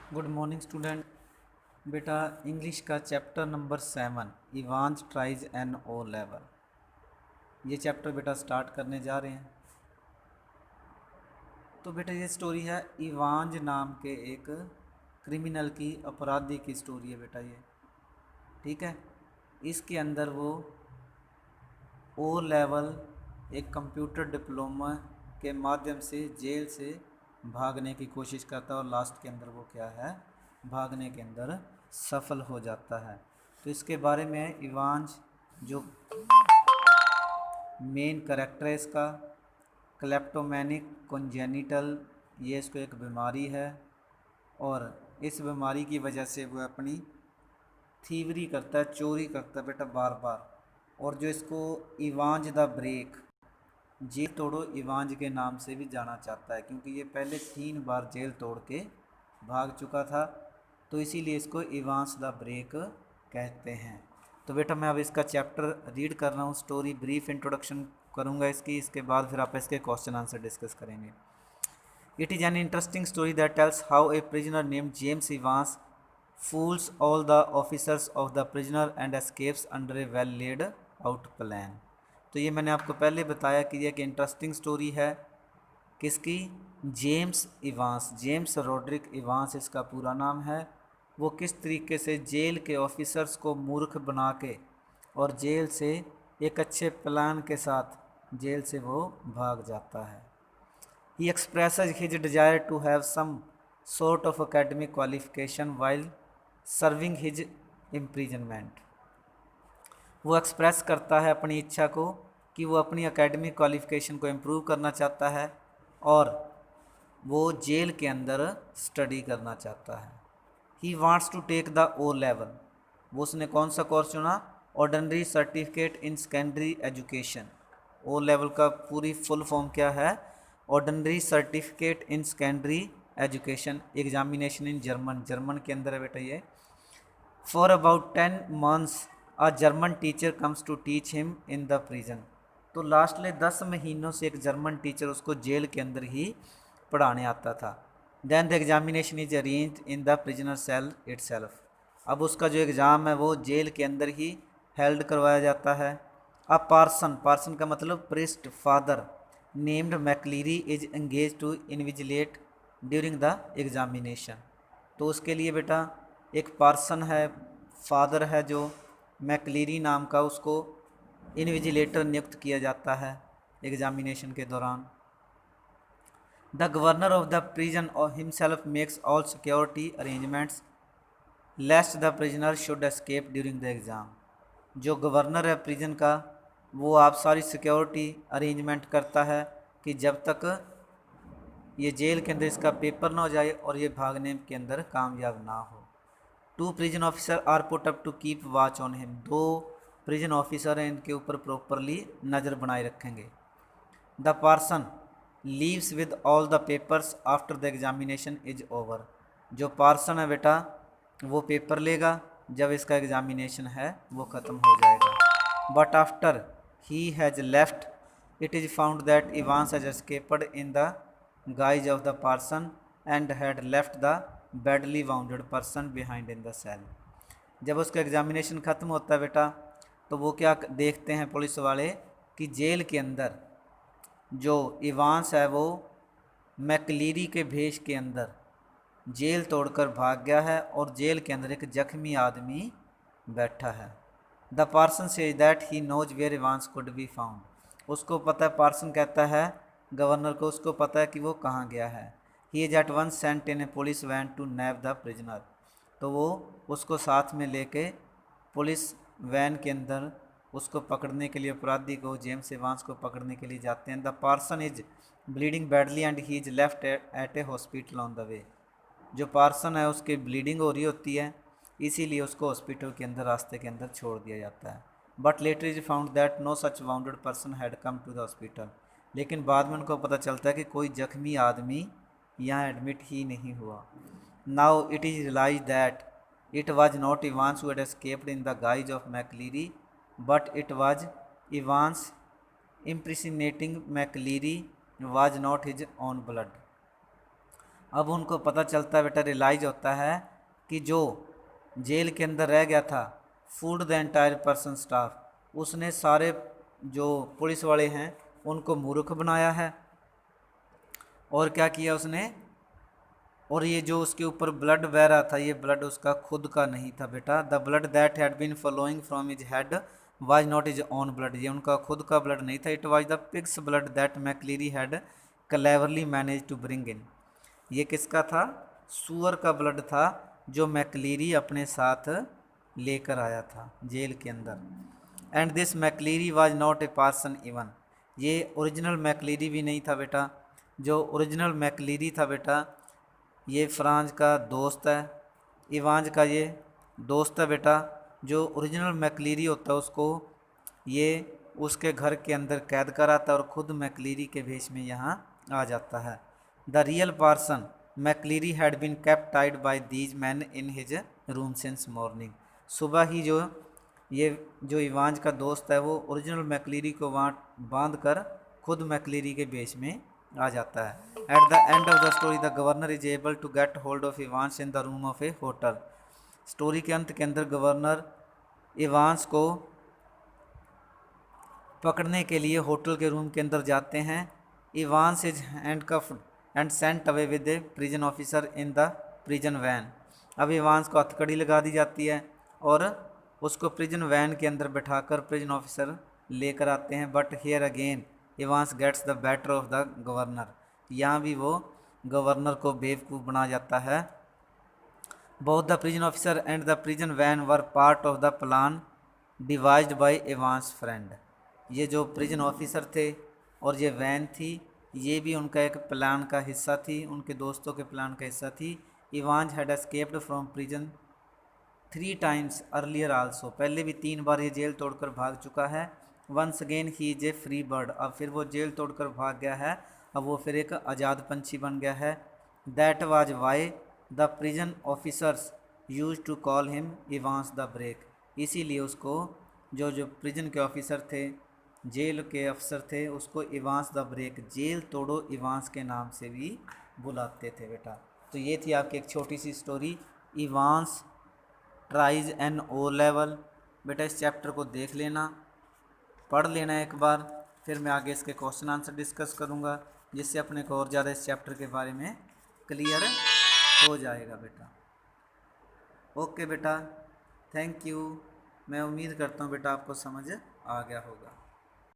Good morning student. बेटा English का chapter number 7 Evans tries an O level, ये chapter बेटा स्टार्ट करने जा रहे हैं। तो बेटा ये स्टोरी है इवांज नाम के एक क्रिमिनल की, अपराधी की स्टोरी है बेटा ये। ठीक है, इसके अंदर वो ओ लेवल एक कंप्यूटर डिप्लोमा के माध्यम से जेल से भागने की कोशिश करता है और लास्ट के अंदर वो क्या है, भागने के अंदर सफल हो जाता है। तो इसके बारे में इवांज जो मेन करेक्टर है इसका, क्लेप्टोमैनिक कॉन्जेनिटल, ये इसको एक बीमारी है और इस बीमारी की वजह से वो अपनी थीवरी करता है, चोरी करता है बेटा बार बार। और जो इसको इवांज द ब्रेक, जेल तोड़ो इवांज के नाम से भी जाना चाहता है, क्योंकि ये पहले 3 बार जेल तोड़ के भाग चुका था, तो इसीलिए इसको इवांस द ब्रेक कहते हैं। तो बेटा मैं अब इसका चैप्टर रीड कर रहा हूँ, स्टोरी ब्रीफ इंट्रोडक्शन करूँगा इसकी, इसके बाद फिर आप इसके क्वेश्चन आंसर डिस्कस करेंगे। It is an interesting story that tells how a prisoner named James Evans fools all the officers of the prisoner and escapes under a well laid out plan। तो ये मैंने आपको पहले बताया कि ये एक इंटरेस्टिंग स्टोरी है किसकी, James Evans, James Roderick Evans इसका पूरा नाम है। वो किस तरीके से जेल के ऑफिसर्स को मूर्ख बना के और जेल से एक अच्छे प्लान के साथ जेल से वो भाग जाता है। He expresses his desire to have some sort of academic qualification while serving his imprisonment। वो एक्सप्रेस करता है अपनी इच्छा को कि वो अपनी एकेडमिक क्वालिफिकेशन को इम्प्रूव करना चाहता है और वो जेल के अंदर स्टडी करना चाहता है। He wants to take the O level, वो उसने कौन सा कोर्स चुना, ordinary certificate in secondary education. O level का पूरी फुल फॉर्म क्या है, ordinary certificate in secondary education examination in German, German के अंदर है बेटा ये। For about 10 months a German teacher comes to teach him in the prison. तो लास्ट ले 10 महीनों से एक जर्मन टीचर उसको जेल के अंदर ही पढ़ाने आता था। Then the examination is arranged in the prisoner cell itself. अब उसका जो एग्ज़ाम है वो जेल के अंदर ही हेल्ड करवाया जाता है। अब पार्सन, पार्सन का मतलब priest father, named McLeery is engage to invigilate during the examination. तो उसके लिए बेटा एक पार्सन है, फादर है जो मैकलीरी नाम का, उसको इन्विजिलेटर नियुक्त किया जाता है एग्जामिनेशन के दौरान। The governor of the prison himself makes all security arrangements lest the prisoner should escape during the exam. जो गवर्नर है प्रिजन का, वो आप सारी सिक्योरिटी अरेंजमेंट करता है कि जब तक ये जेल के अंदर इसका पेपर ना हो जाए और ये भागने के अंदर कामयाब ना हो। 2 prison officer are put up to keep watch on him, 2 prison officer हैं, इनके ऊपर प्रॉपरली नज़र बनाए रखेंगे। The parson leaves with all the papers after the examination is over. जो पार्सन है बेटा वो पेपर लेगा जब इसका एग्जामिनेशन है वो ख़त्म हो जाएगा। But after he has left it is found that Evans has escaped in the guise of the parson and had left the badly wounded person behind in the cell. जब उसका एग्जामिनेशन ख़त्म होता है बेटा, तो वो क्या देखते हैं पुलिस वाले कि जेल के अंदर जो इवांस है वो मैकलीरी के भेष के अंदर जेल तोड़कर भाग गया है और जेल के अंदर एक जख्मी आदमी बैठा है। The parson says that he knows where Evans could be found. उसको पता है, पार्सन कहता है गवर्नर को, उसको पता है कि वो कहाँ गया है। He is at once sent in a police van to nab the prisoner. तो वो उसको साथ में लेके पुलिस वैन के अंदर उसको पकड़ने के लिए, अपराधी को जेम्स इवांस को पकड़ने के लिए जाते हैं। The parson is bleeding badly and he is left at a hospital on the way. जो पार्सन है उसकी ब्लीडिंग हो रही होती है, इसीलिए उसको हॉस्पिटल के अंदर रास्ते के अंदर छोड़ दिया जाता है। But later is found that no such wounded person had come to the hospital. लेकिन बाद में उनको पता चलता है कि कोई जख्मी आदमी यहाँ एडमिट ही नहीं हुआ। Now it is realise that it was not Evans who had escaped in the guise of McLeery but it was Evans impersonating McLeery was not his own blood. अब उनको पता चलता है बेटा, रियलाइज होता है कि जो जेल के अंदर रह गया था, food the entire person staff, उसने सारे जो पुलिस वाले हैं उनको मूर्ख बनाया है। और क्या किया उसने, और ये जो उसके ऊपर ब्लड बह रहा था, ये ब्लड उसका खुद का नहीं था बेटा। The blood that had been flowing from his head was not his own blood, ये उनका खुद का ब्लड नहीं था। It was the pig's blood that McLeery had cleverly manage to bring in, ये किसका था, सुअर का ब्लड था जो मैक्लीरी अपने साथ लेकर आया था जेल के अंदर। And this McLeery was not a person even, ये ओरिजिनल मैक्लीरी भी नहीं था बेटा। जो ओरिजिनल मैक्लीरी था बेटा, ये फ्रांज का दोस्त है, इवांज का ये दोस्त है बेटा। जो ओरिजिनल मैक्लीरी होता है उसको ये उसके घर के अंदर कैद कराता है और ख़ुद मैक्लीरी के भेष में यहाँ आ जाता है। The real person McLeery had been kept tied by these men in his room since morning, सुबह ही जो ये जो इवांज का दोस्त है वो ओरिजिनल मैक्लीरी को वहाँ बांध कर खुद मैक्लीरी के भेष में आ जाता है। At the end of the story the governor is able to get hold of Evans in the room of a hotel, story के अंत के अंदर गवर्नर इवांस को पकड़ने के लिए होटल के रूम के अंदर जाते हैं। Evans is handcuffed and sent away with a prison officer in the prison van, अब इवांस को हथकड़ी लगा दी जाती है और उसको प्रिजन वैन के अंदर बैठाकर प्रिजन ऑफिसर लेकर आते हैं। But here again Evans gets the better of the governor, यहाँ भी वो गवर्नर को बेवकूफ़ बना जाता है। Both the prison officer and the prison van were part of the plan devised by Evans friend, ये जो प्रिजन ऑफिसर थे और ये वैन थी, ये भी उनका एक प्लान का हिस्सा थी, उनके दोस्तों के प्लान का हिस्सा थी। Evans had escaped from prison 3 times earlier also, पहले भी 3 बार ये जेल तोड़कर भाग चुका है। Once again he is a free bird, अब फिर वो जेल तोड़कर भाग गया है, अब वो फिर एक आज़ाद पंछी बन गया है। That was why the prison officers used to call him Evans the break, इसीलिए उसको जो प्रिजन के ऑफिसर थे, जेल के अफसर थे, उसको इवांस द ब्रेक, जेल तोड़ो इवांस के नाम से भी बुलाते थे बेटा। तो ये थी आपकी एक छोटी सी story, Evans tries an O level. बेटा इस चैप्टर को देख लेना, पढ़ लेना एक बार, फिर मैं आगे इसके क्वेश्चन आंसर डिस्कस करूँगा, जिससे अपने को और ज़्यादा इस चैप्टर के बारे में क्लियर हो जाएगा बेटा। ओके बेटा, थैंक यू। मैं उम्मीद करता हूँ बेटा आपको समझ आ गया होगा।